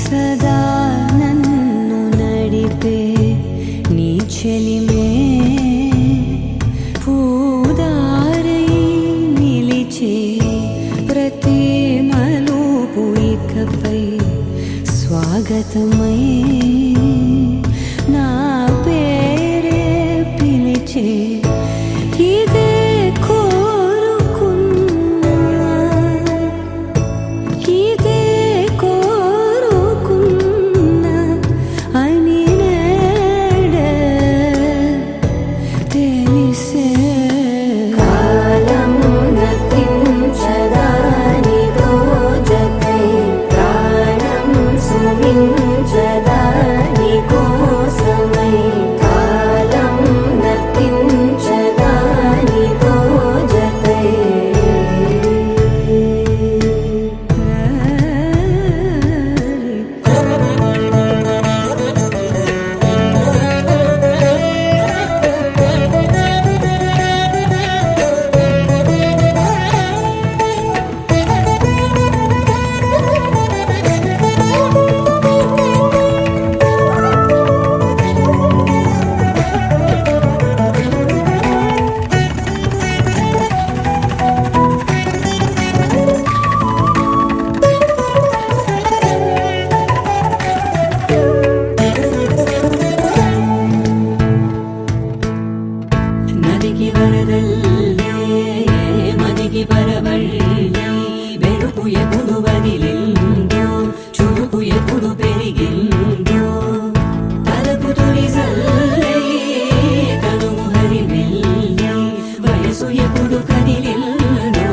సదా నన్ను నడిపే నీ చెలిమే పూదారై నిలిచే ప్రతి మలుపు ఇకపై స్వాగతమై నా పేరే పిలిచే ఇదే కోరుకున్నా ఇదే కోరుకున్నా అని నేడే తెలిసే కాలం నతించదానిదో జతై ప్రాణం సుమించదాని కోసమై కాలం నతించదానిదో జతై నదికి వరదల్లే మదికి పరవళ్ళే వెలుపు ఎప్పుడు వదిలిందో చురుకు ఎప్పుడు పెరిగిందో తలపు తొలి సల్లే కనుము హరిమెల్లే వయసు ఎప్పుడు కదిలిందో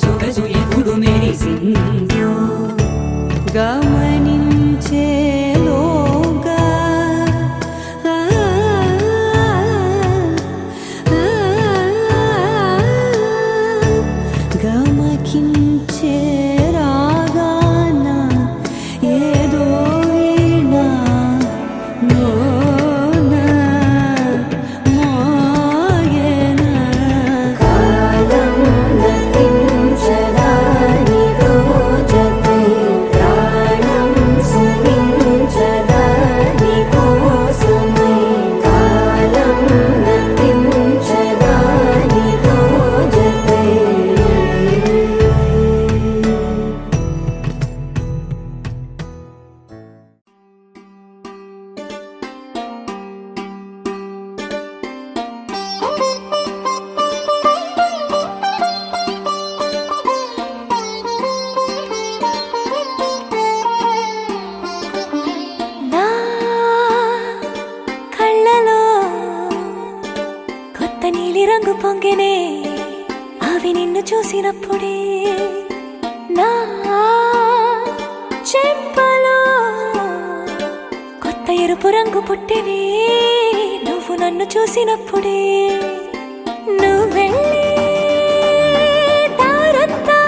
సొగసు ఎప్పుడు మెరిసిందో గమనించేలోగా గమకించే రాగాన ఏదో వీణా మోనా మోయేనా కాలం నతించదానిదో జతై ప్రాణం సుమించదాని కోసమై కాలం నతించదానిదో జతై నా కళ్ళలో కొత్త నీలి రంగు పొంగెనే అవి నిన్ను చూసినప్పుడే నా చెంపలో కొత్త ఎరుపు రంగు పుట్టెనే నువ్వు నన్ను చూసినప్పుడే నువ్వెళ్ళే దారంతా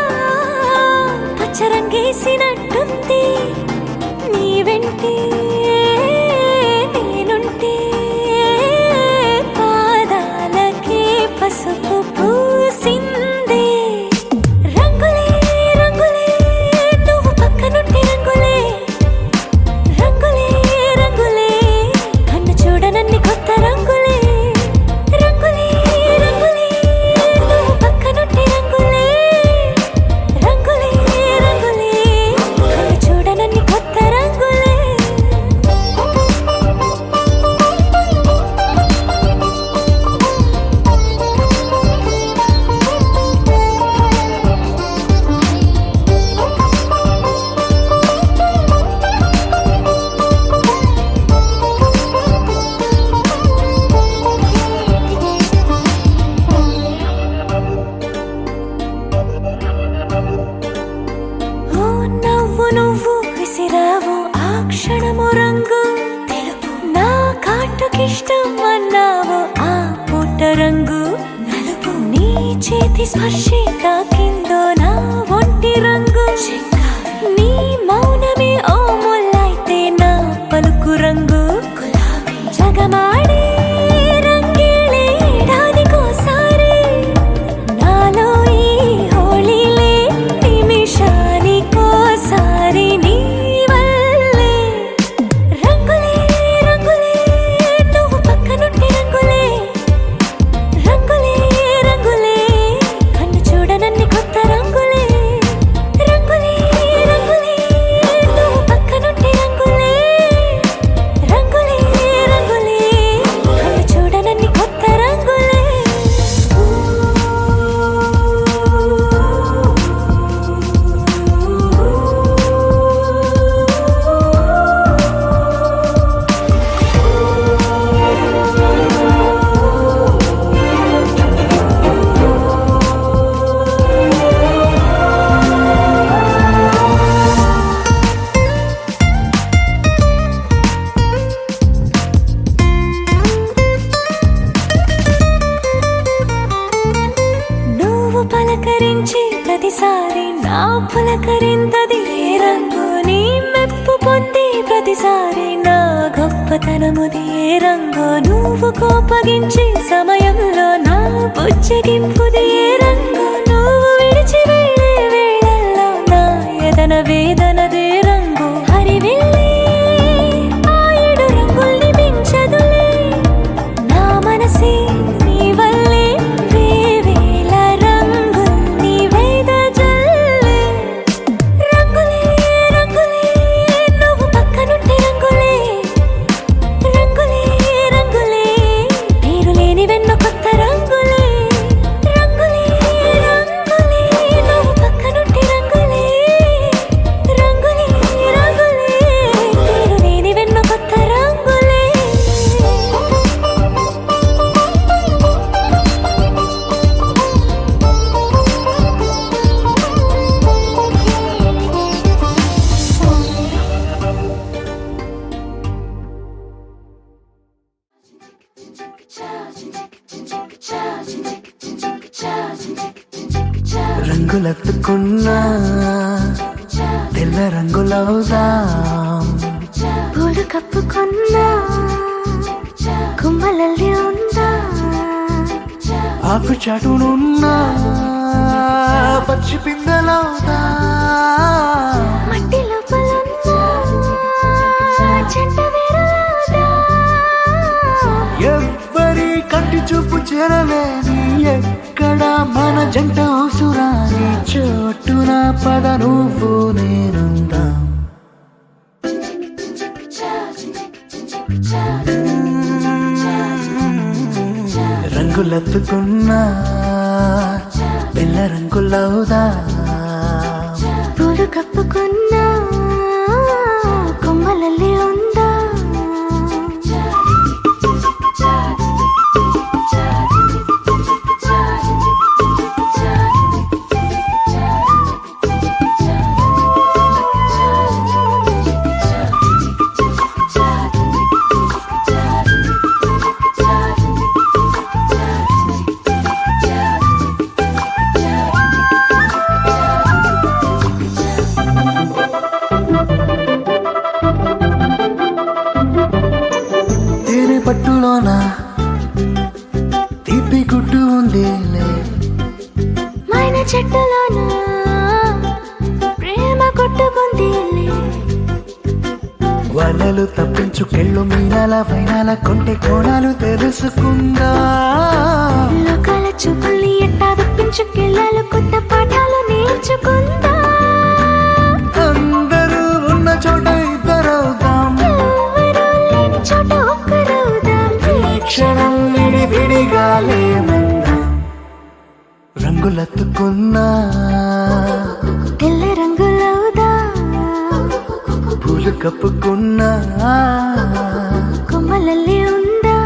పచ్చరంగేసినట్టుంది నీ వెంటే నేనుంటే పాదాలకే పసుపు పూసిందే రంగులే రంగులే నువ్వు పక్కనుంటే రంగులే రంగులే రంగులే కన్ను చూడనన్ని కొత్త రంగులే రంగులే రంగులే నువ్వు పక్కనుంటే రంగులే రంగులే రంగులే కన్ను చూడనన్ని కొత్త రంగులే ఓ నవ్వు నువ్వు విసిరావు ఆ క్షణము రంగు తెలుపు నా కాటుకిష్టం అన్నావు ఆ పూట రంగు నలుపు నీ చేతి స్పర్శే తాకిందో నా ఒంటి రంగు నీ మౌనమే ఓ ముల్లైతే నా పలుకు రంగు జగమాడే రంగేళే ఏడాదికోసారి నాలో ఈ హోళీలే నిమిషానికోసారి నీ వల్లే పులకరింతది ఏ రంగు నీ మెప్పు పొంది ప్రతిసారి నా గొప్పతనముది ఏ రంగు నువ్వు కోపగించే సమయంలో నా బుజ్జగింపుది ఏ రంగు నువ్వు విడిచి వెళ్ళే వేళల్లో నా ఎదన వేదనదే రంగు హరివిల్లే ఆ ఏడు రంగుల్ని మించదులే నా మనసే నీ వల్లే వేవేల రంగుల్ని వెదజల్లే రంగులే రంగులే నువ్వు పక్కనుంటే రంగులే రంగులే రంగులే పేరు లేని వెన్నో కొత్త రంగులే రంగులే రంగులే నువ్వు పక్కనుంటే రంగులే రంగులే రంగులే పేరు లేని వెన్నో కొత్త రంగులే రంగులెత్తుకున్నా తెల్ల రంగులవుదాం పూలు కప్పుకున్నా కుమ్మలల్లి ఉందా ఆకు చాటునున్నా పచ్చి పిందెలవుదా మట్టి లోపలున్నా చెంట వేరులాదా ఎవ్వరి కంటి చూపు చేరలేని ఎక్కడ మన జంట అవసరాని చోటున పద నువ్వు నేనుందాం రంగులెత్తుకున్నా పిల్ల రంగులవుదా పూలు కప్పుకున్నా కొమ్మలల్లి ఉందా తేనె పట్టులోన తీపి గుడ్డు ఉందిలే మైన చెట్టులోన ప్రేమ కొట్టుకుందిలే వలలు తప్పించుకెళ్ళు మీనాల వైనాల కొంటె కోణాలు తెలుసుకుందా లోకాల చూపుల్ని ఎట్టా తప్పించుకెళ్ళాలి కొత్త పాఠాలు నేర్చుకుందా అందరూ ఉన్న చోట ఇద్దరవుదాం ఎవరూ లేని చోట ఒక్కరవుదాం ఈ క్షణం విడివిడిగా లేమందాం రంగులెత్తుకున్నా తెల్ల రంగులవుదా పూలు కప్పుకున్నా కొమ్మలల్లి ఉందా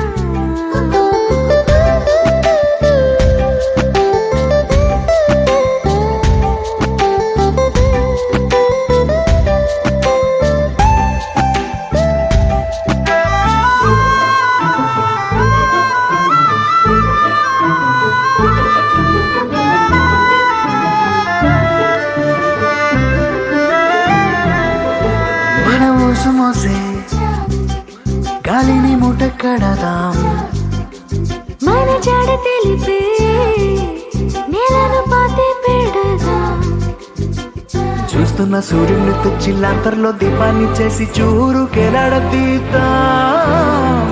మన ఊసు మోసే గాలిని మూట కడదాం మన జాడ తెలిపే నేలను పాతి పెడదాం చూస్తున్న సూర్యుడిని తెచ్చి లాంతర్లో దీపాన్ని చేసి చూరుకెలాడదీద్దాం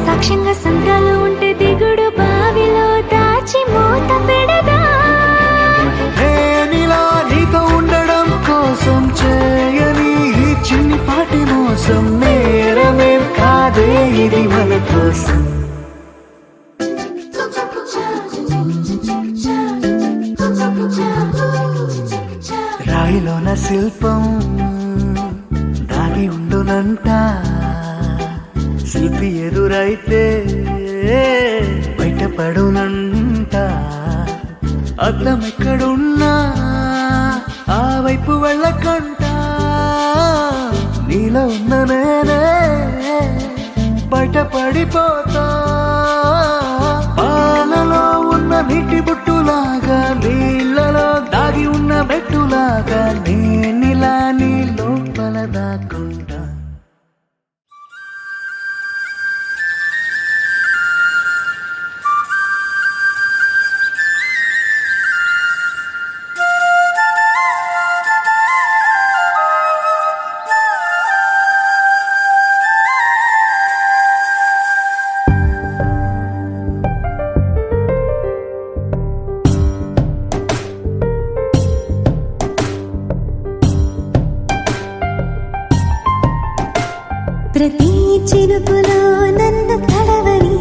సాక్ష్యంగా సంద్రాలు ఉంటే దిగుడు బావిలో దాచి మూత పెడదా నేనిలా నీతో ఉండడం కోసం చేయని ఈ చిన్ని పాటి మోసం నేరమేం కాదే ఇది మన కోసం రాయిలోన శిల్పం దాగి ఉండునంట శిల్పి ఎదురైతే బయటపడునంట అద్దం ఎక్కడున్నా ఆ వైపు వెళ్ళకంట నీలో ఉన్న నేనే బయటపడిపోతా పాలలో ఉన్న నీటి బుట్టులాగా నీళ్ళలో దాగి ఉన్న బెట్టులాగా నీ దాక్కుంటా. ప్రతి చినుకులో నన్ను తడవని,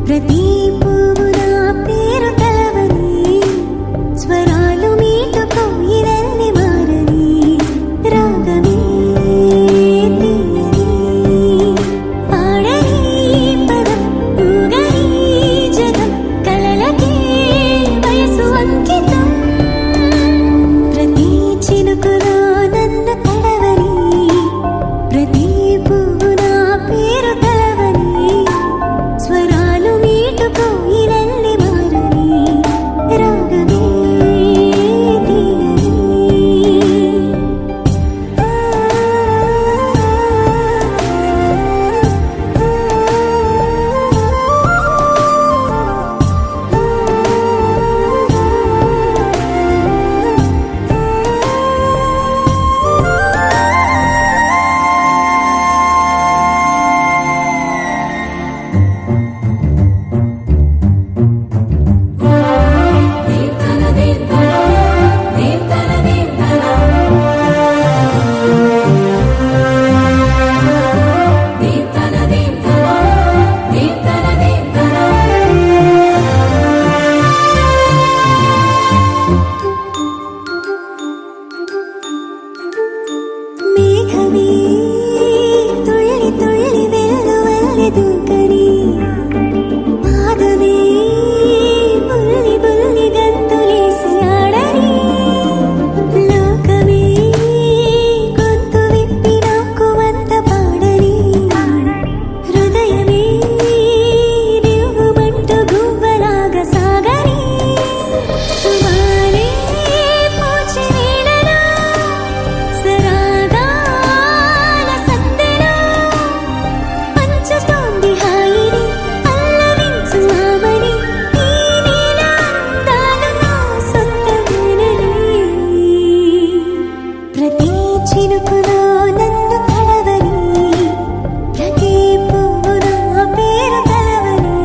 ప్రతి పువ్వు నా పేరు తలవని, స్వరాలు మీటుకో ఇవన్నీ మారని, రాగమే తీయని, పాడని పదం ఊగని జగం, కలలకే వయసు అంకితం. ప్రతి చినుకులో నన్ను తడవని, ప్రతి పువ్వు నా పేరు తలవని, స్వరాలు మీటుకో ఇవన్నీ మారని, రాగమే తీయని. మేఘమే తుళ్ళి తుళ్ళి వెల్లువల్లె దూకని, పాదమే బుల్లి బుల్లి గంతులేసి ఆడని, లోకమే గొంతు విప్పి నాకు వంత పాడని, హృదయమే రివ్వుమంటూ గువ్వలాగా సాగని, సుమాలే పూచి వీడనా, సరాగాల సందెలో పంచుతోంది హాయిని, పల్లవించు ఆమని, ఈ నీల అందాలు నా సొంతమేనని. ప్రతి చినుకులో నన్ను తడవని, ప్రతి పువ్వు నా పేరు తలవని,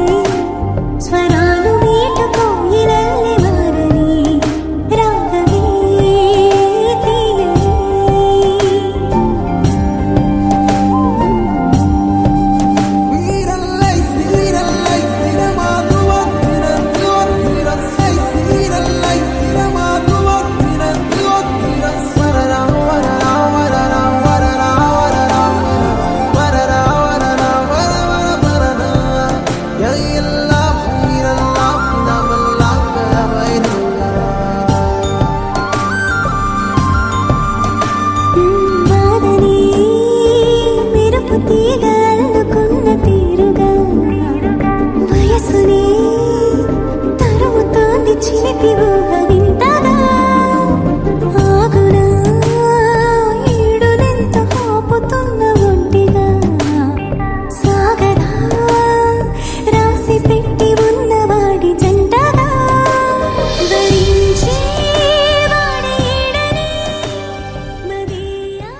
స్వరాలు మీటుకో ఇవన్నీ మారని, రాగమే తీయని. బాధని మెరుపు తీగ అల్లుకున్న తీరుగా, వయసుని తరుముతోంది చిలిపి ఊహ వింతగా, ఆగునా ఈడునెంత ఆపుతున్న ఒంటిగా, సాగదా రాసి పెట్టి ఉన్నవాడి జంటగా, భరించే వాడి ఈడని మదియా.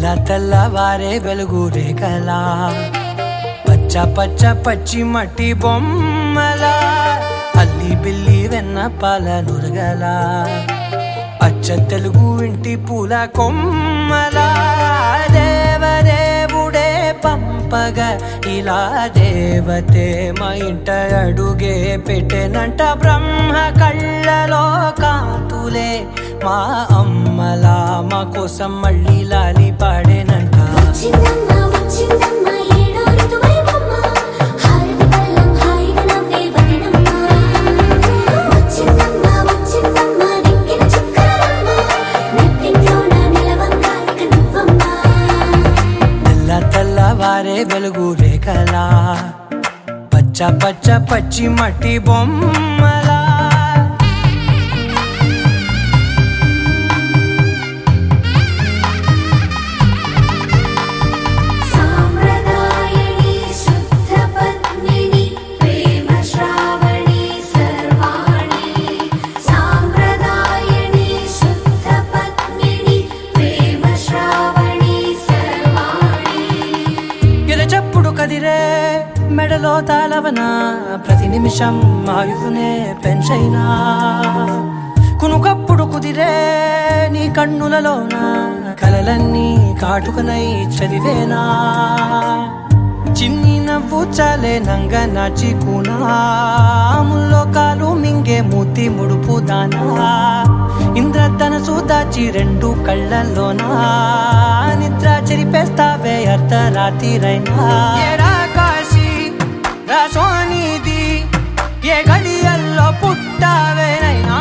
తెల్ల తెల్లవారే వెలుగు రేఖలా పచ్చ పచ్చ పచ్చి మట్టి బొమ్మలా అల్లి బిల్లి వెన్న పాల నురగలా అచ్చ తెలుగు ఇంటి పూల కొమ్మలా దేవదేవుడే పంపగా ఇలా దేవతే మా ఇంట అడుగే పెట్టెనంట బ్రహ్మ కళ్ళలో కాంతులే మా అమ్మలా మా కోసం మళ్ళీ లాలి పాడేనంట వచ్చిందమ్మ వచ్చిందమ్మ ఏడో ఋతువైవమ్మ హారతి పళ్ళం హాయిగా నవ్వే వదినమ్మ వచ్చిందమ్మ వచ్చిందమ్మ నెక్కిన చుక్కలమ్మ నెట్టింట్లోన నిలవంగా ఇక నువ్వమ్మ తెల్ల తెల్లవారే వెలుగు రేఖలా పచ్చ పచ్చ పచ్చి మట్టి బొమ్మలా సాంప్రదాయని శుద్ధ పద్మిని ప్రేమ శ్రావణి సర్వాణి సాంప్రదాయని శుద్ధ పద్మిని ప్రేమ శ్రావణి సర్వాణి ఎరచప్పుడు కదిరే మెడలో తాళవన ప్రతి నిమిషం ఆయుధునే పెంచైనా కునుకప్పుడు కుదిరే నీ కన్నులలోన కలలన్నీ కాటుకనై చదివేనా చిన్ని నవ్వు చాలే నంగ నాచి కూనాముల్లో కాలు మింగే మూతి ముడుపు దానా ఇంద్రధనసు దాచి రెండు కళ్ళల్లోనా నిద్ర చెరిపేస్తావే అర్ధరాత్రిరైనా ఏరా కాశీ రా సోనిది ఏ గడియల్లో పుట్టావేనైనా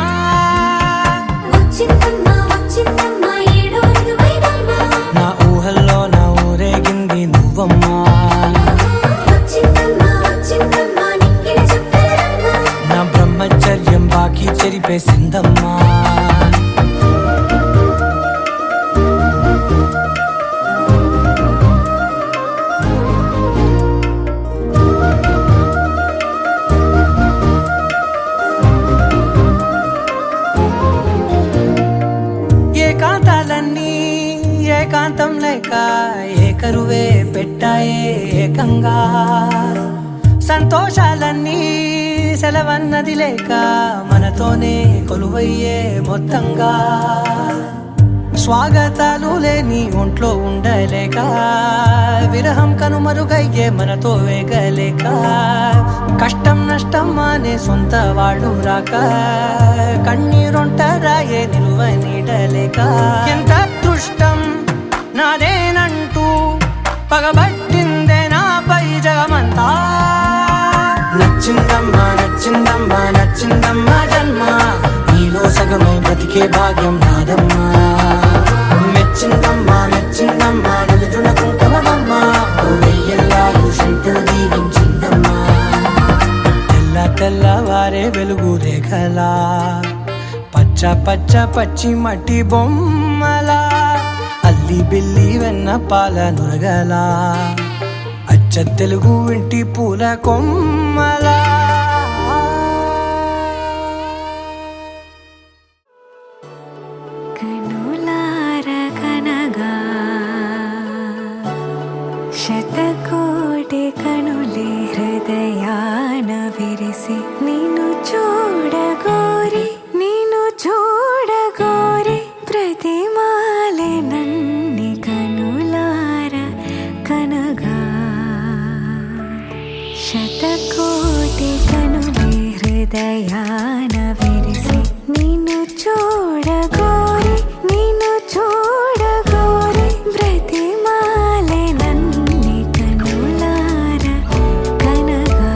వచ్చిందమ్మ వచ్చిందమ్మ ఏడో ఋతువైవమ్మ నా ఊహల్లో నా ఊరేగింది నువ్వమ్మా వచ్చిందమ్మ వచ్చిందమ్మ నెక్కిన చుక్కలమ్మ నా బ్రహ్మచర్యం బాకీ చెరిపేసిందమ్మా ఏకాంతాలన్నీ ఏకాంతం లేక ఏకరువే పెట్టాయే ఏకంగా సంతోషాలన్నీ సెలవన్నది లేక మనతోనే కొలువయ్యే మొత్తంగా స్వాగతాలు లేని ఒంట్లో ఉండలేక విరహం కనుమరుగయ్యే మనతో వేగలేక కష్టం నష్టం అనే సొంత వాళ్ళు రాక కన్నీరొంటరాయే నిలువ నీడలేక ఎంత అదృష్టం నాదేనంటూ పగబట్టిందే నాపై జగమంతా నచ్చిందమ్మా నచ్చిందమ్మా నచ్చిందమ్మా జన్మ నీలో సగమై బ్రతికే భాగ్యం నాదమ్మా మెచ్చిందమ్మా మెచ్చిందమ్మా నిలుచున కుంకుమమ్మా వెయ్యల్లాలు శంకరు దీవించిందమ్మా తెల్ల తెల్లవారే వెలుగు రేఖలా పచ్చ పచ్చ పచ్చి మట్టి బొమ్మలా అల్లి బిల్లి వెన్న పాల నురగలా అచ్చ తెలుగు ఇంటి పూల కొమ్మలా కనులార కనగా శతకోటి కనులే హృదయాన విరిసి నిన్ను చూడగోరి ప్రతిమాలే నన్ని కనులార కనగా శతకోటి కనులే హృదయాన విరిసి నిన్ను చూడగోరి ప్రతిమాలే నన్ని కనులార కనగా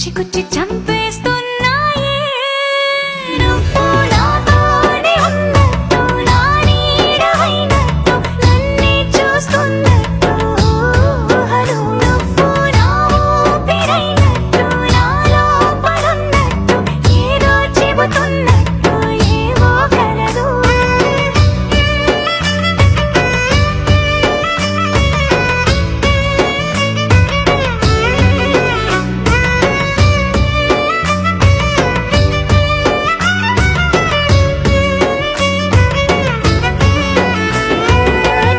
గుచ్చి గుచ్చి చంపేస్తున్నాయే నువ్వు నాతోనే ఉన్నట్టు నా నీడవైనట్టు నన్నే చూస్తున్నట్టు ఊహలు నువ్వు నా ఊపిరైనట్టు నా లోపలున్నట్టు ఏదో చెబుతున్నట్టు ఏవో కలదు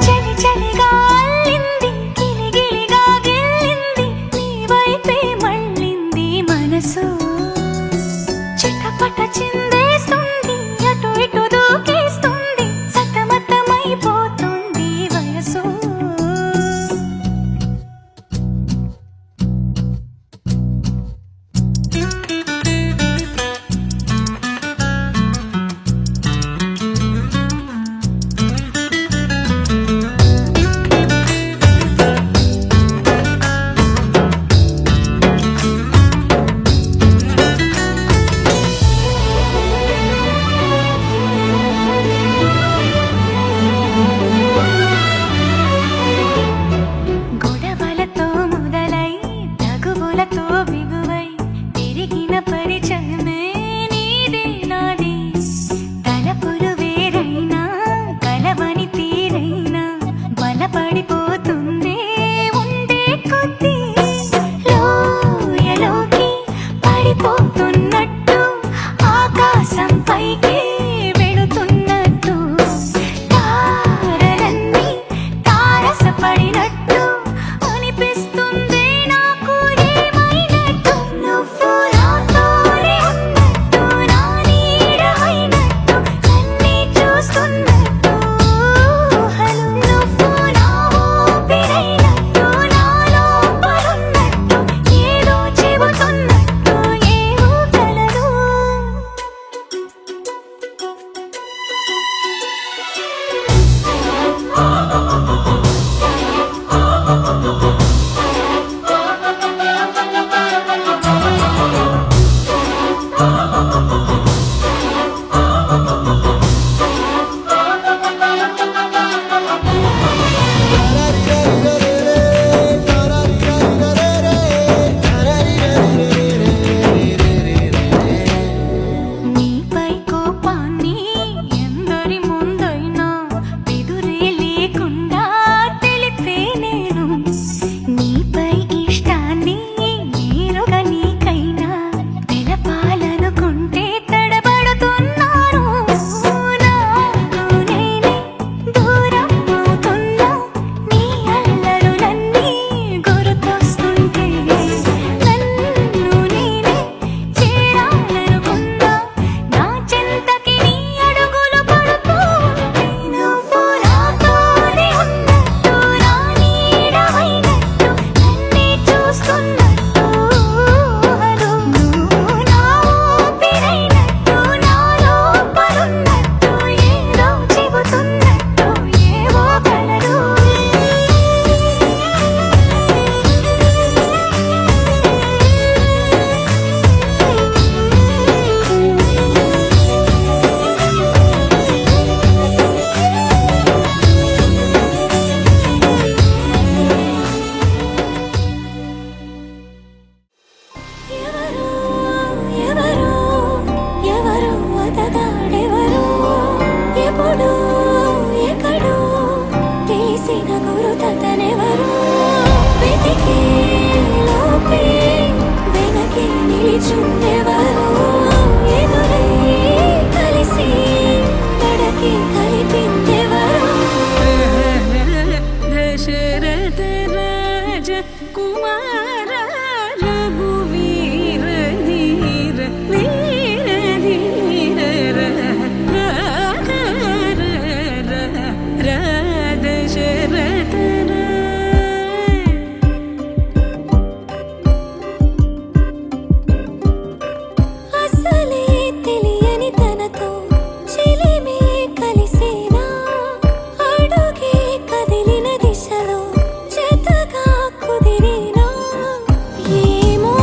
చలి చలిగా అల్లింది గిలిగిలిగా గిల్లింది నీ వైపే మళ్ళింది మనసు చిటపట చిందేస్తుంది అటు ఇటు దూకేస్తుంది సతమతమైపోతుంది వయసు గొడవలతో మొదలై తగువులతో బిగువై తిరిగిన పరిచయమే నీది నాది తలపులు వేరైనా కలవని తీరైనా బలపడిపోతుందే ఉండే కొద్దీ లోయలోకి పడిపోతున్నట్టు ఆకాశం పైకి వెళుతున్నట్టు తారలన్నీ తారసపడినట్టు అనిపిస్తుంది నాకు ఏమైనట్టు నువ్వు నాతోనే ఉన్నట్టు నా నీడవైనట్టు నన్నే చూస్తున్నట్టు ఊహలు నువ్వు నా ఊపిరైనట్టు నా లోపలున్నట్టు ఏదో చెబుతున్నట్టు ఏవో కలదు నీపై కోపాన్ని ఎందరి ముందైనా ఎదురే లేకుండా తెలిపే నేను నీపై ఇష్టాన్ని నేరుగా నీకైనా తెలపాలనుకుంటే తడబడుతున్నాను నాకు నేనే దూరం అవుతున్నా నీ అల్లరులన్నీ గుర్తొస్తుంటే నన్ను నేనే చేరాలనుకున్నా నా చెంతకి నీ అడుగులు పడుతూ నువ్వు నాతోనే ఉన్నట్టు నా నీడవైనట్టు నన్నే చూస్తున్నట్టు ఊహలు నువ్వు నా ఊపిరైనట్టు నా లోపలున్నట్టు ఏదో చెబుతున్నట్టు ఏవో కలదు ఎవరు ఎవరు ఎవరు అతగాడెవరు ఎప్పుడు ఎక్కడో తెలిసిన గురుతతనెవరు వెతికే లోపే వెనకే నిలిచుండెవరు ఎదురై కలిసి నడకి కలిపిందెవరు దశరథ రాజ కుమార రఘువీర ధీర వీర ధీర దశరథ అసలే తెలియని తనతో చెలిమే కలిసేనా అడుగే కదిలిన దిశలో జతగా కుదిరినా ఏమో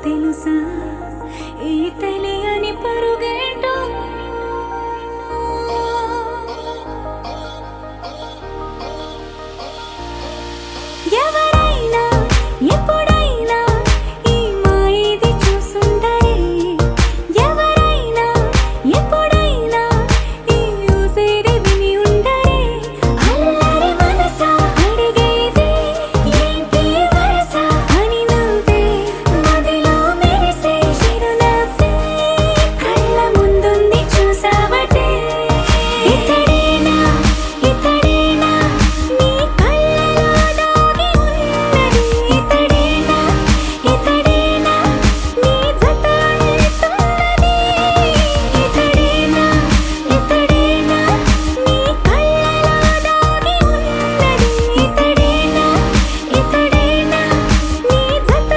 తెలుసా ఈ తెలియని పరుగేంటో ఎవరైనా ఎప్పుడైనా ఈ మాయది చూసుండరే ఎవరైనా ఎప్పుడైనా ఈ ఊసేది విని ఉండరే అల్లరి మనసా అడిగేది ఏంటి వరస అని నువ్వే మదిలో మెరిసే చిరునవ్వే కళ్ళ ముందుంది చూసావటే ఇతడేనా ఇతడేనా నీ కళ్ళలో దాగి ఉన్నది ఇతడేనా ఇతడేనా నీ జత అంటున్నది ఇతడేనా ఇతడేనా నీ కళ్ళలో దాగి ఉన్నది ఇతడేనా ఇతడేనా నీ జత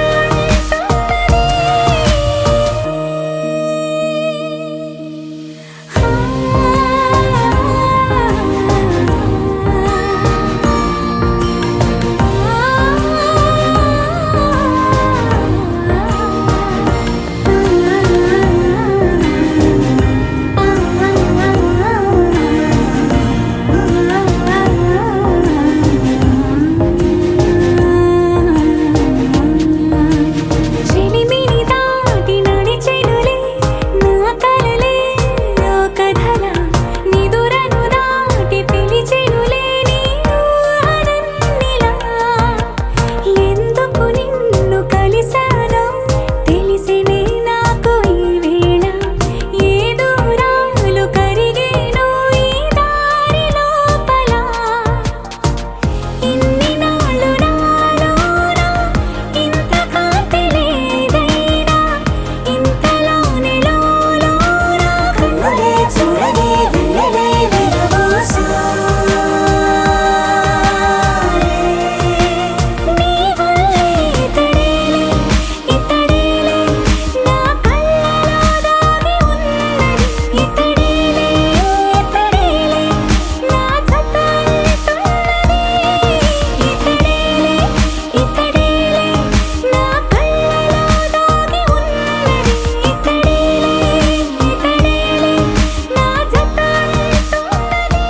చెలిమిని దాటి నడిచెనులే నా కలలే ఓ కథలా నిదురను దాటి పిలిచెనులే నీ ఊహలన్నిలా ఎందుకు నిన్ను కలిసానో తెలిసినే నాకు ఈ వేళ ఏ దూరాలు కరిగేనో ఈ దారి లోపల ఇన్ని నాళ్ళు నాలోన ఇంత కాంతి లేదైనా ఇంతలోనే లోలోన కన్నులే చూడగే వెన్నెలే నీ వల్లే ఇతడేలే ఇతడేలే నా కళ్ళలో దాగి ఉన్నది ఇతడేలే ఇతడేలే నా జత అంటున్నది ఇతడేలే ఇతడేలే నా కళ్ళలో దాగి ఉన్నది ఇతడేలే ఇతడేలే నా జత అంటున్నది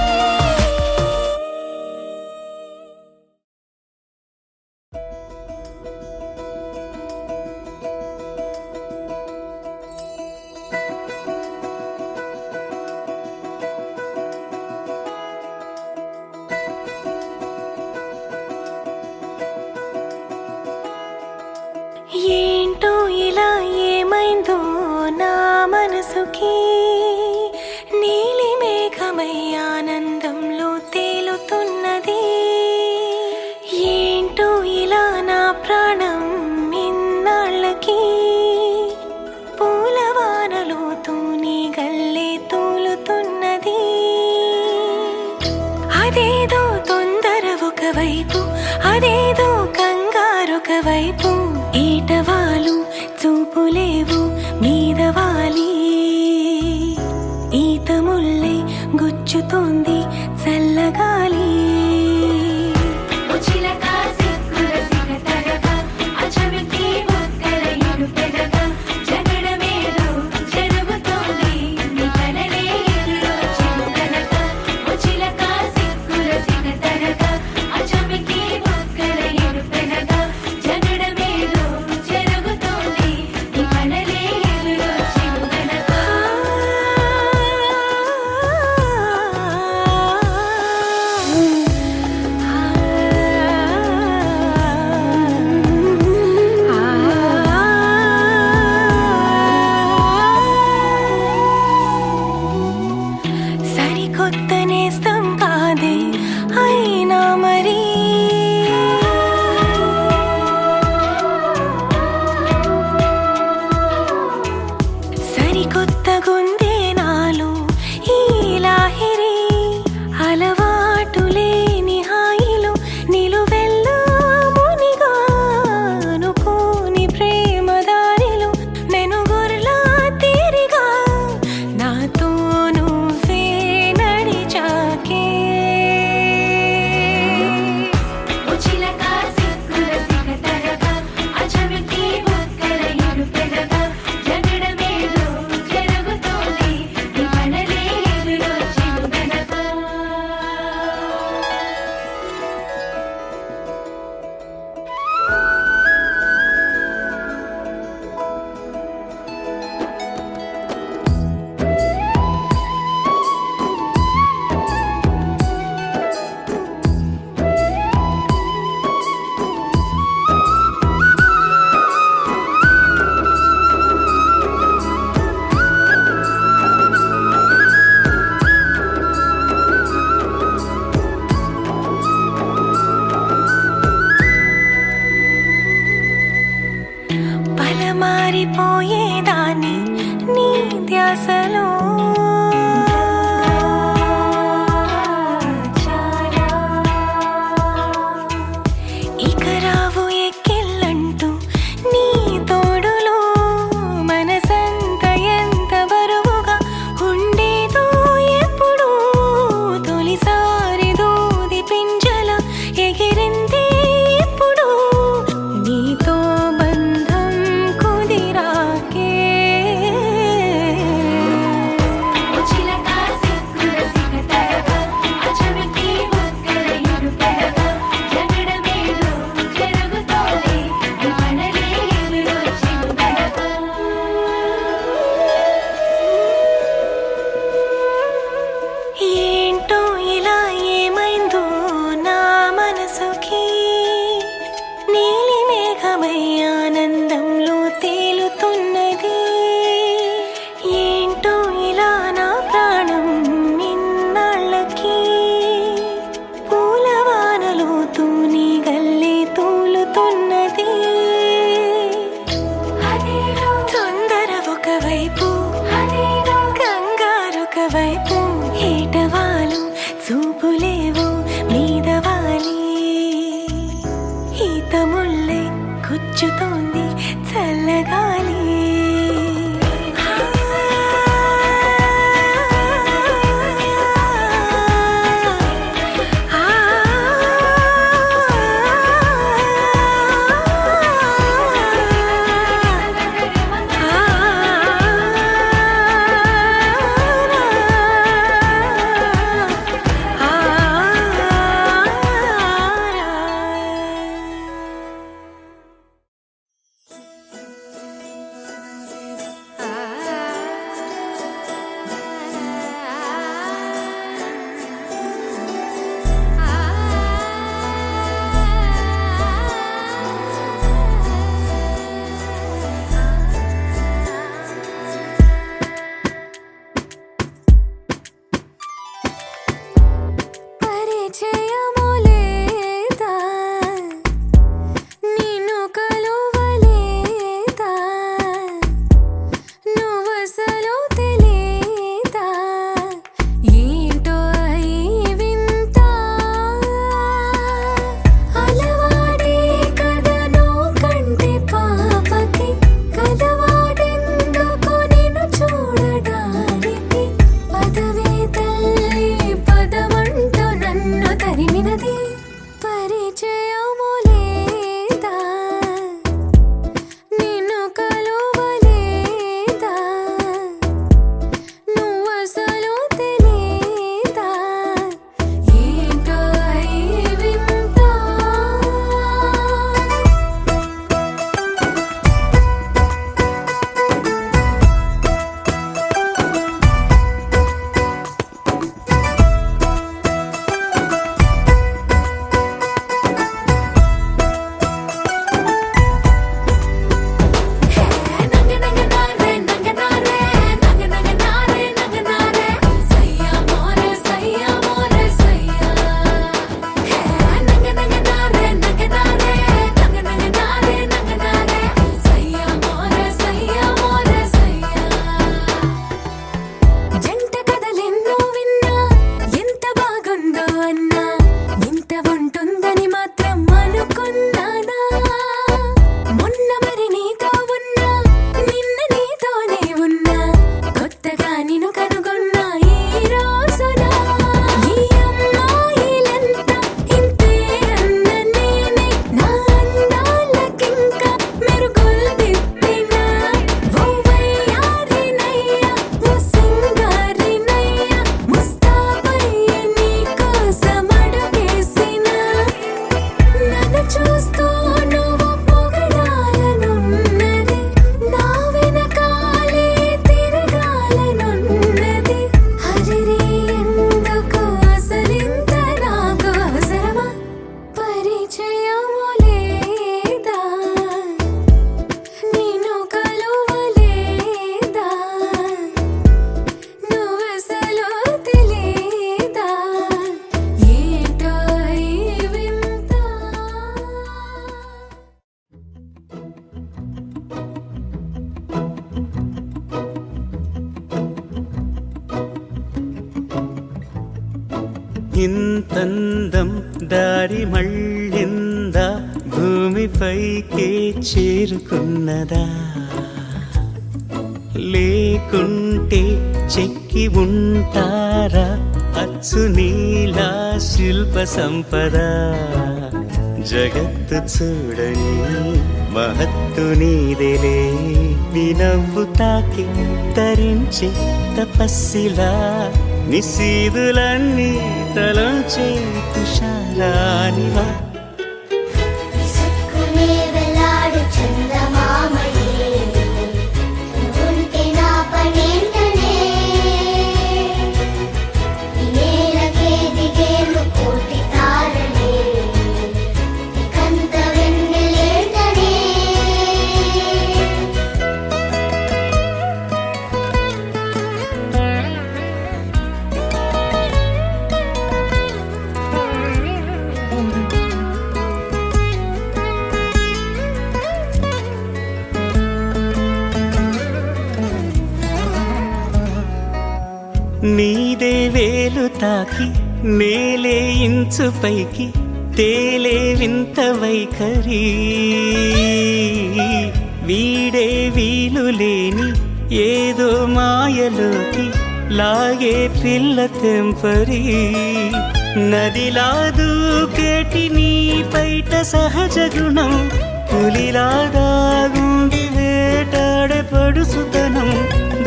ఏంటో ఇలా ఏమైందో నా మనసుకి నీలి మేఘమై ఆనందంలో తేలుతున్నది ఏంటో ఇలా నా ప్రాణం ఇన్నాళ్ళకి పూలవానలో తూని గల్లే తూలుతున్నది అదేదో తొందర ఒకవైపు అదేదో కంగారొక వైపు ఈటవాలు చూపులేవు మీదవాలి ఈత ముల్లే గుచ్చుతోంది చల్లగాలి సరికొత్త నేస్తం కాదే అయినా మరి సరికొత్త గుందే నాలో ఈ లాహిరి అలవాటు లేని హాయిలో నిలువెల్లా మునిగాను కోని ప్రేమ దారిలో నేను గుర్లా తీరిగా నాతో నువ్వే నడిచాకే చిలక సిక్కుల సిగ తరగ అచమికి బుక్కల దాన్ని నీ ధ్యాసలో ఇక రావు ఎక్కిళ్ళంటూ నీ తోడులో మనసంత ఎంత బరువుగా ఉండేదో ఎప్పుడు తొలిసారి దూది పింజల ఎగిరింది ఇప్పుడు నీతో బంధం కుదిరాకే ఇంతందం దారి మళ్ళిందా భూమిపైకే చేరుకున్నదా లేకుంటే చెక్కి ఉంటారా అచ్చు నీలా శిల్ప సంపద జగత్తు చూడని మహత్తు నీదేలే నీ నవ్వు తాకి తరించే తపస్సిలా నిశీదులన్నీ తలంచే తుషారానివా విసుక్కునే వెలాడు చందమామయే నువ్వుంటే నా పనేంటనే ఈ నేలకే దిగేను కోటి తారలే ఇకంత వెన్నెలేంటనే నీదే వేలు తాకి నేలే ఇంచు పైకి తేలే వింత వైఖరి వీడే వీలు లేని ఏదో మాయలోకి లాగే పిల్ల తెంపరి నదిలా దూకేటి నీ పైట సహజ గుణం పులిలాదాగుండి వేటాడే పడుసుతనం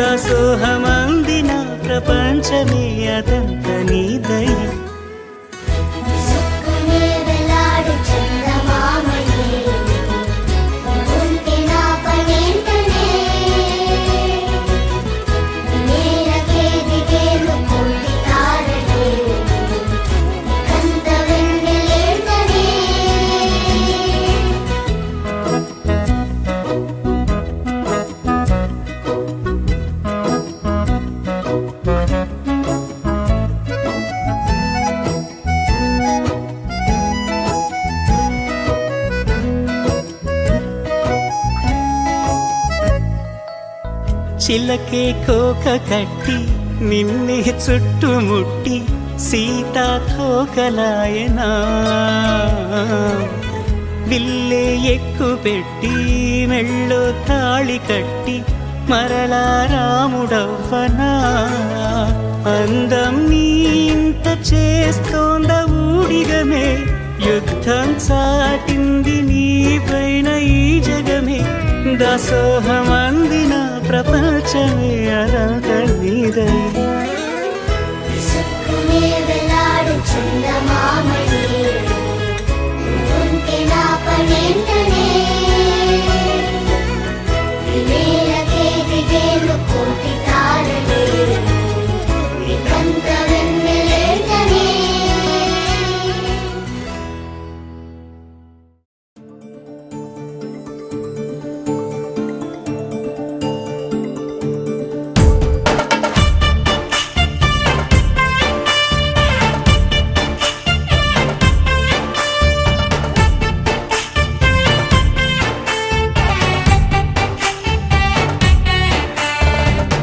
దాసోహమందిన ప్రపంచమే అదంత నీ దయ విసుక్కునే వెలాడు చందమామయే నువ్వుంటే నా పనేంటనే ఈ నేలకే దిగేను కోటి తారలే ఇకంత వెన్నెలేంటనే చిలకే కోక కట్టి నిన్నే చుట్టుముట్టి సీతాకోకలాయనా విల్లే ఎక్కు పెట్టి మెళ్ళో తాళి కట్టి మరలా రాముడవ్వనా అందం నీ ఇంత చేస్తోంద ఊడిగమే యుద్ధం చాటింది నీ పైన ఈ జగమే దాసోహమందిన ప్రపంచమే అనంత నీదై విసుక్కునే వెలాడు చందమామయే నువ్వుంటే నా పనేంటనే ఈ నేలకే దిగేను కోటి తారలే ఇకంత వెన్నెలేంటనే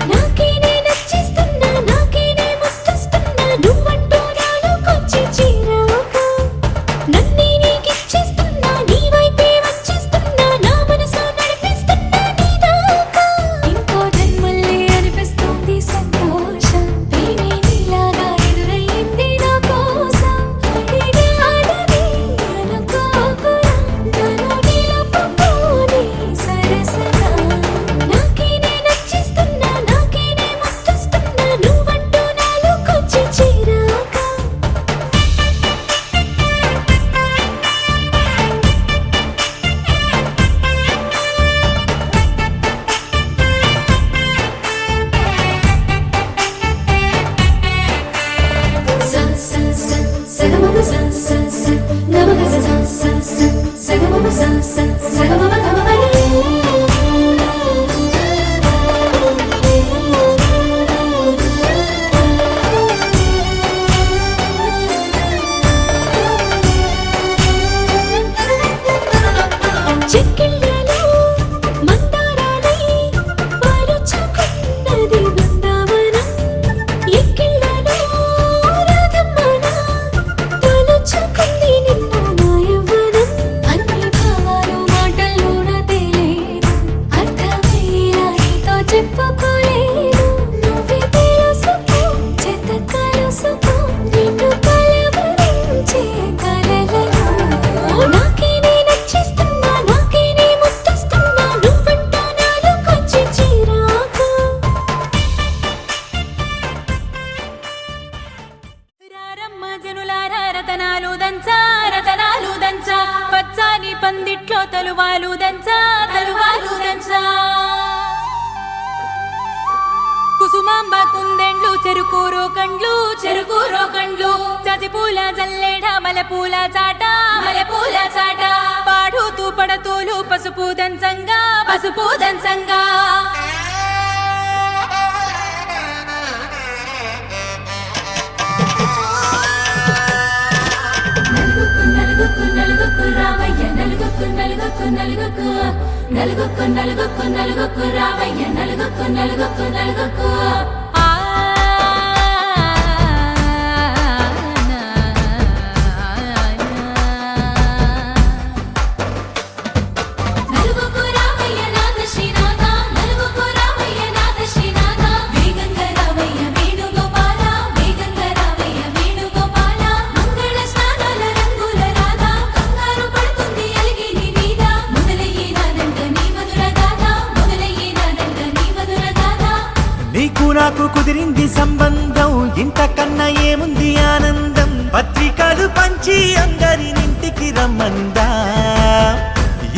నా చెప్పుకోలేను నువ్వే తెలుసుకో చెత్త కలుసుకో నిన్ను కలవరించే కలలలో నాకే నే నచ్చేస్తున్నా నాకే నే ముద్దస్తున్నా నువ్వంటా నాలో కొంచెం చిరాకు రారమ్మ జనులారా రతనాలు దంచా పచ్చాని పందిట్లో తలువాలు దంచా కుసుమాంబ కుందెండ్లు చెరుకూరో కండ్లు చజిపూల జల్లేడ మలపూల చాట పాడుతూ పడతూలు పసుపు దంచంగా నలుగుకు రావయ్య నలుగుకు రావయ్య నలుగుకు నీకు నాకు కుదిరింది సంబంధం ఇంతకన్నా ఏముంది ఆనందం పత్రికలు పంచి అందరినింటికి రమ్మందా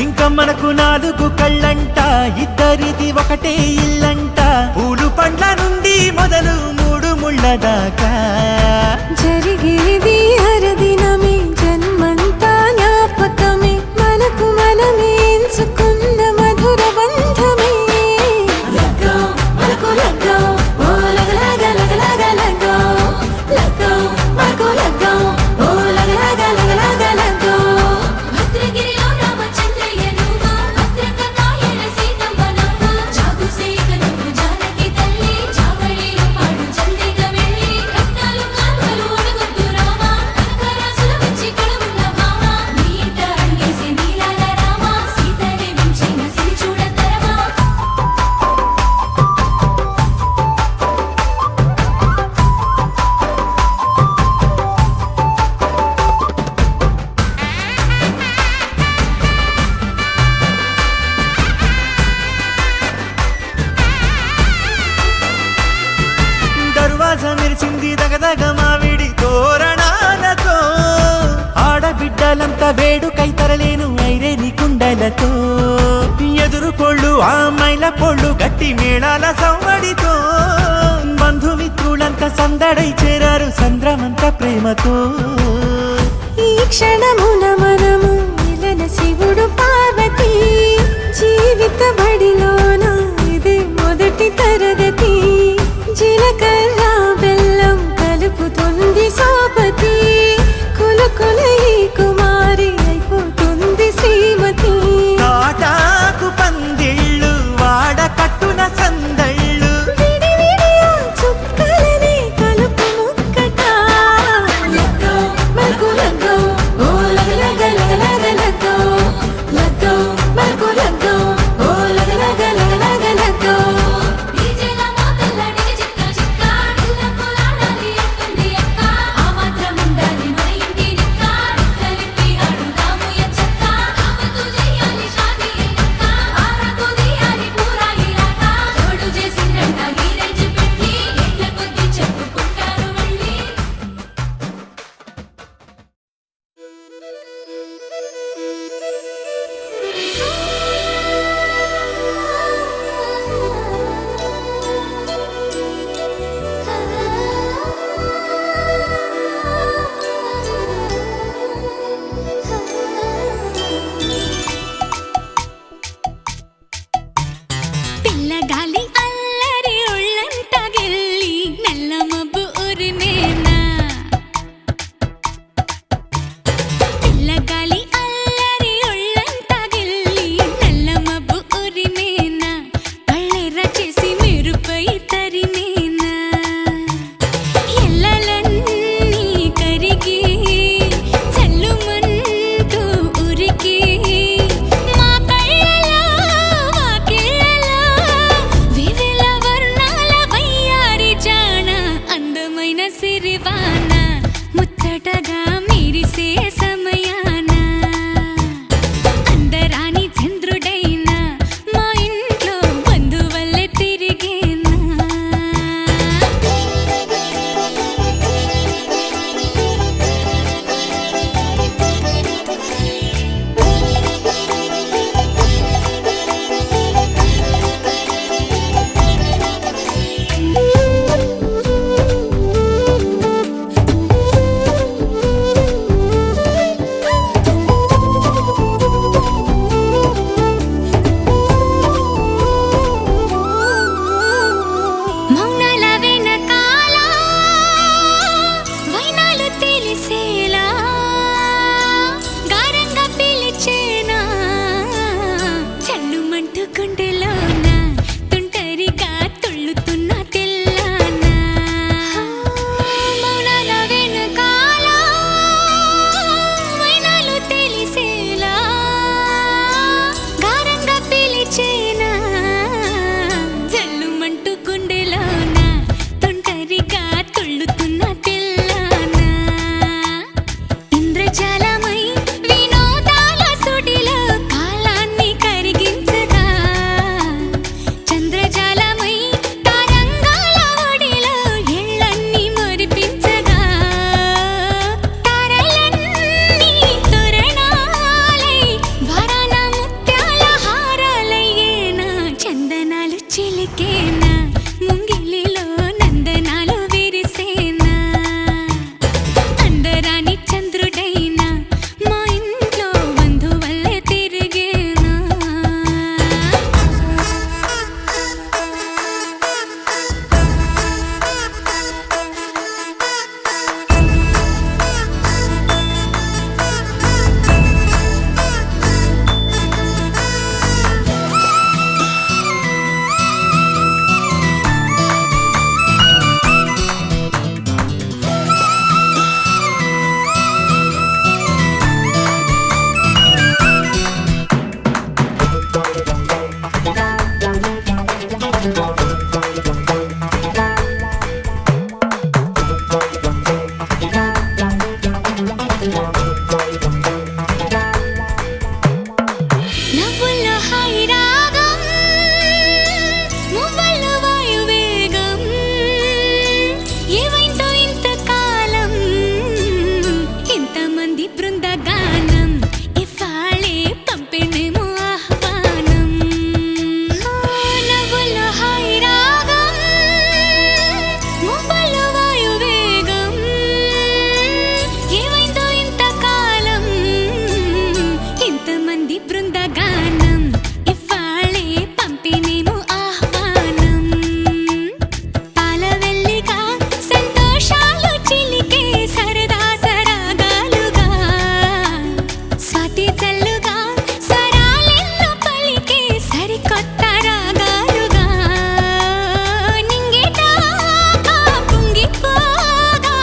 ఇంకా మనకు 4 కళ్ళంట ఇద్దరిది ఒకటే ఇల్లంట పూలు పండ్ల నుండి మొదలు 3 ముళ్ళ దాకా జరిగేది హరదినమే జన్మంతా జ్ఞాపకమే మనకు మనమే ఎంచుకున్న మధుర బంధమే మెరిసింది దగదగ మావిడి తోరణాలతో ఆడబిడ్డలంతా వేడుకై తరలేను ఐరేని కుండలతో ఎదురుకోళ్ళు ఆ మైల పొళ్ళు గట్టి మేళాల సవ్వడితో బంధుమిత్రులంతా సందడై చేరారు సంద్రమంత ప్రేమతో ఈ క్షణమున మనము ఇలన శివుడు పార్వతి జీవిత బడిలోన ఇదే మొదటి తరగతి జీలకర్ర బెల్లం కలుపుతుంది సోపతి కులుకుల ఈ కుమారి అయిపోతుంది శ్రీమతి నాటాకు పందిళ్ళు వాడ కట్టున సందళ్ళు విడివిడియా చుక్కలనే కలుపు ముక్కట లగ్గో నవ్వుల్లో హాయి రాగం మువ్వల్లో వాయువేగం ఏవైందో ఇంతకాలం ఇంతమంది బృందగానం ఇవాళే పంపిణేమో ఆహ్వానం నవ్వుల్లో హాయి రాగం మువ్వల్లో వాయువేగం ఏవైందో ఇంతకాలం ఇంతమంది బృందగానం ఇవాళే పంపిణేమో ఆహ్వానం పాలవెల్లిగా సంతోషాలు చిలికే సరదా సరాగాలుగా స్వాతి చల్లుగా స్వరాలెన్నో పలికే సరికొత్త రాగాలుగా నింగిటాగా పొంగిపోగా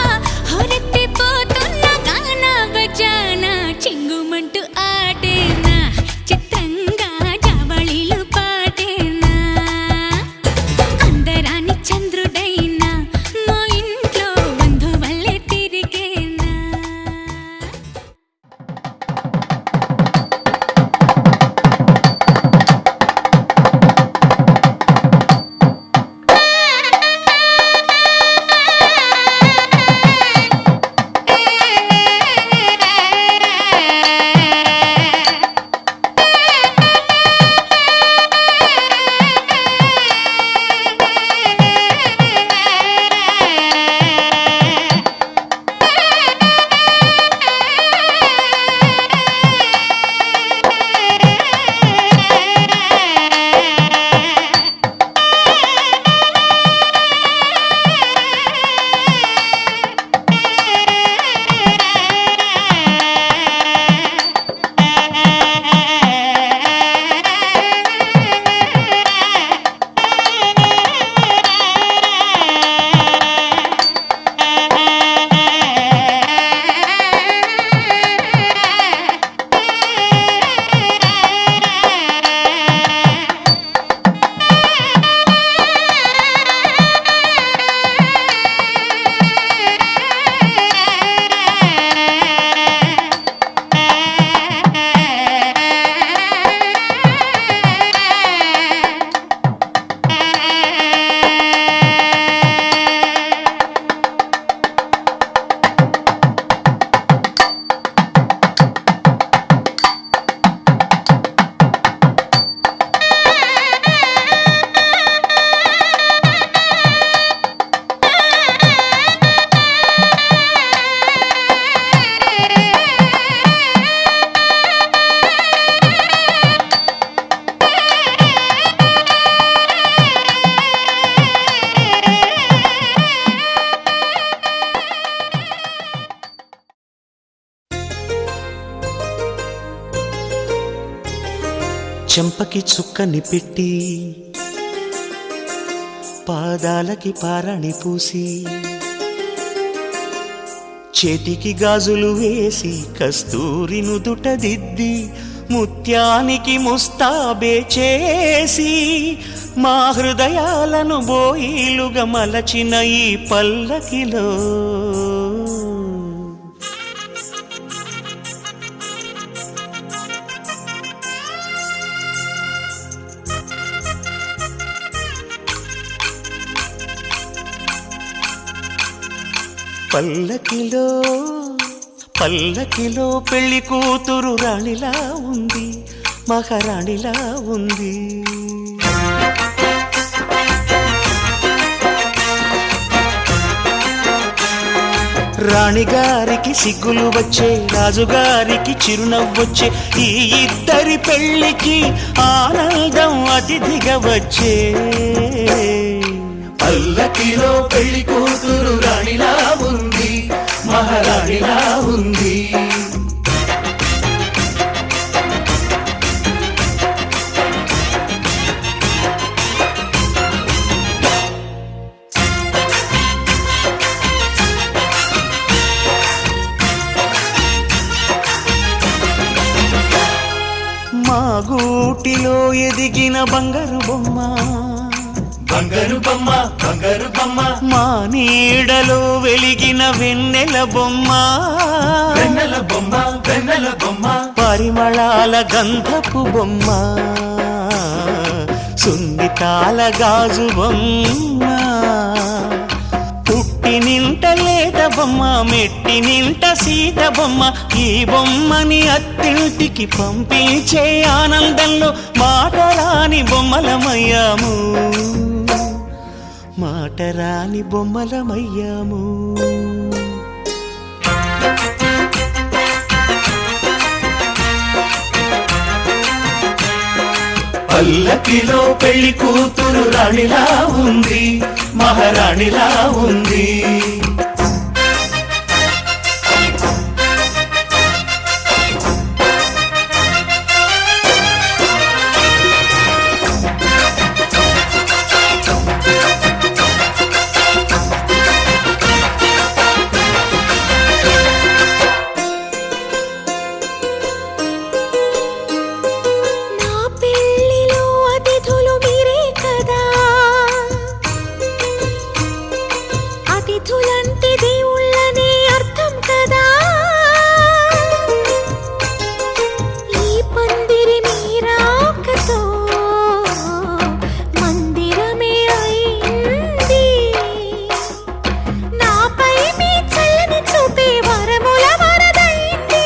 హొరెత్తిపోతున్న గాన బజాన చింగుమంటూ ఆటేనా చిత్రంగా జావళిలు పాటేనా అందరాని చంద్రుడైనా మా ఇంట్లో బంధువల్లే తిరిగేనా చెంపకి చుక్కని పెట్టి పాదాలకి పారాణి పూసి చేతికి గాజులు వేసి కస్తూరి నుదుట దిద్ది ముత్యానికి ముస్తాబే చేసి మా హృదయాలను బోయిలుగా మలచిన ఈ పల్లకిలో పల్లకిలో పల్లకిలో పెళ్లి కూతురు రాణిలా ఉంది, మహారాణిలా ఉంది. రాణిగారికి సిగ్గులు వచ్చే, రాజుగారికి చిరునవ్వొచ్చే, ఈ ఇద్దరి పెళ్లికి ఆనందం అతిథిగా వచ్చే. పల్లకిలో పెళ్లి కూతురు రాణిలా ఉంది, మహారాణిలా ఉంది. మా గూటిలో ఎదిగిన బంగారు బొమ్మ, బంగారు బొమ్మ బంగారు బొమ్మ మా నీడలో వెలిగిన వెన్నెల బొమ్మ వెన్నెల బొమ్మ వెన్నెల బొమ్మ పరిమళాల గంధపు బొమ్మ సున్నితాల గాజు బొమ్మ పుట్టి నింట లేత బొమ్మ మెట్టి నింట సీత బొమ్మ ఈ బొమ్మని అత్తింటికి పంపించే ఆనందంలో మాటరాని బొమ్మలమయ్యాము మాటరాని బొమ్మలమయ్యాము పల్లకిలో పెళ్లి కూతురు రాణిలా ఉంది మహారాణిలా ఉంది నా పెళ్ళిలో అతిథులు మీరే కదా అతిథులంటే దేవుళ్ళనే అర్థం కదా ఈ పందిరి మీరాకతో మందిరమే అయింది నాపై మీ చల్లని చూపే వరముల వరదైంది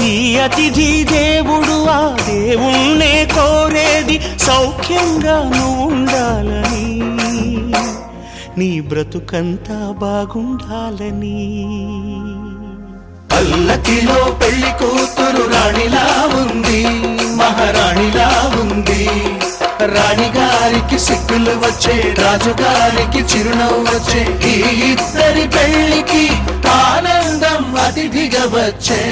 ఈ అతిథి దేవుడు ఆ దేవుణ్ణే కోరేది సౌఖ్యంగా నువ్వు ఉండాలని నీ బ్రతుకంతా బాగుండాలని పల్లకిలో పెళ్లి కూతురు రాణిలా ఉంది మహారాణిలా ఉంది రాణిగారికి సిగ్గులు వచ్చే రాజుగారికి చిరునవ్వు వచ్చే ఈ ఇద్దరి పెళ్లికి ఆనందం అతిథిగా వచ్చే